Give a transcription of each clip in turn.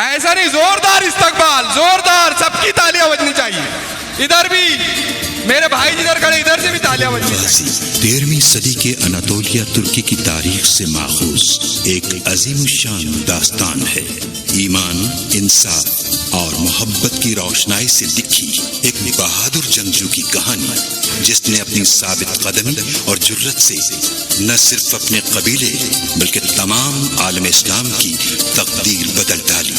ऐसा नहीं, जोरदार इस्तकबाल, जोरदार, सबकी तालियां बजनी चाहिए। इधर भी मेरे भाई जिधर खड़े, इधर से भी तालियां बजनी चाहिए। 13वीं सदी के अनातोलिया तुर्की की तारीख से माखूज एक अजीमुशान दास्तान है। ईमान, इंसाफ और मोहब्बत की रोशनाई से लिखी एक बहादुर जंगजू की कहानी, जिसने अपनी साबित कदमी और जुर्रत से न सिर्फ अपने कबीले बल्कि तमाम आलम इस्लाम की तकदीर बदल डाली।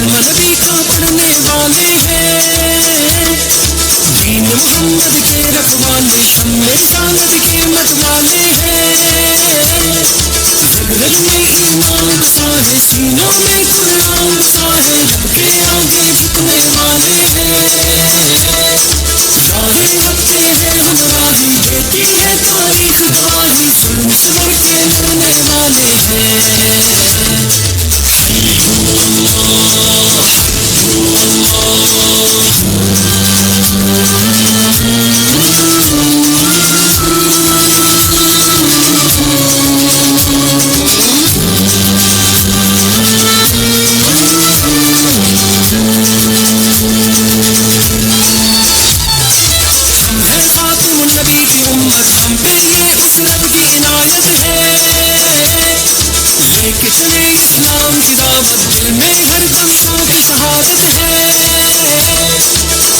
नबी का पढ़ने वाले हैं, दीन मोहम्मद के रखवाले, शम्मे रिसालत के मत वाले हैं। रग रग में ईमान बसा है, सीनों में कुरान बसा है, रब के आगे झुकने वाले हैं। राहें रखते हैं हमराही, देती है तारीख गवाही, जुल्म से बढ़ के लड़ने वाले हैं। नबी की उम्मत, हम पे ये उस रब की इनायत है। लेके चले इस्लाम की दावत, दिल में हर दम शौक़ शहादत है।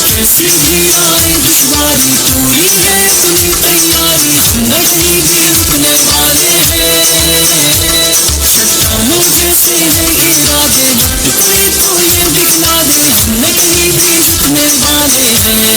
कैसी भी आए दुश्वारी, पूरी है अपनी तैयारी, हम न कहीं भी रुकने वाले हैं। चट्टानों जैसे है इरादे, टुकड़े तो ये दिखला दे, हम न कहीं भी रुकने वाले हैं।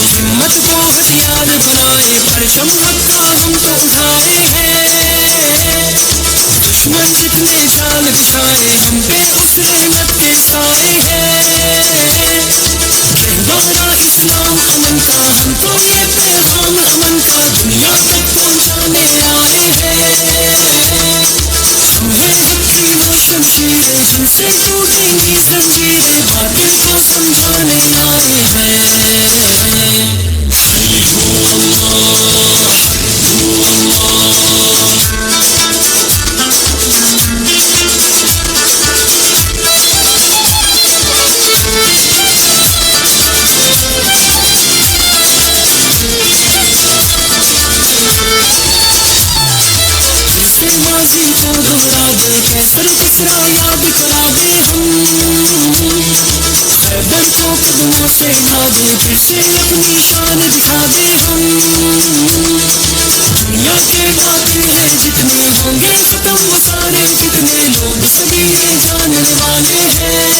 हिम्मत को हथियार बनाए, परचम हक का हम तो उठाए हैं। दुश्मन जितने जाल बिछाए, हम पे उस रहमत के साए हैं। कहवारा इस्लाम अमन का, हम तो ये पैगाम अमन का दुनिया तक पहुंचाने आए हैं। हम हैं हक की वो शमशीरें, जिनसे टूटेंगी जंजीरें, बातिल को समझाने आए हैं। माजी को दोहरा दे, कैसर किसरा याद करा दे, हम खैबर को कदमों से ढा दे, फिर से अपनी शान दिखा दे। हम दुनिया के बातिल हैं जितने, होंगे खत्म वो सारे जितने, लोग सभी ये जानने वाले हैं।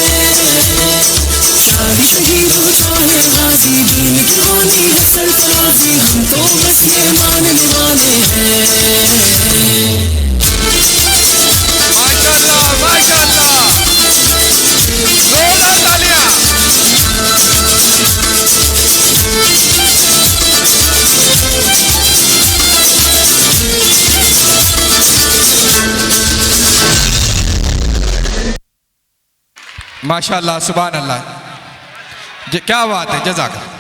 चाहे शहीद हो चाहे गाजी, दीन की होनी है सरफराजी, हम तो बस ये मानने वाले हैं। माशाअल्लाह, माशाअल्लाह, जोरदार तालियां। माशाअल्लाह, सुभान अल्लाह, क्या बात है, जज़ाक।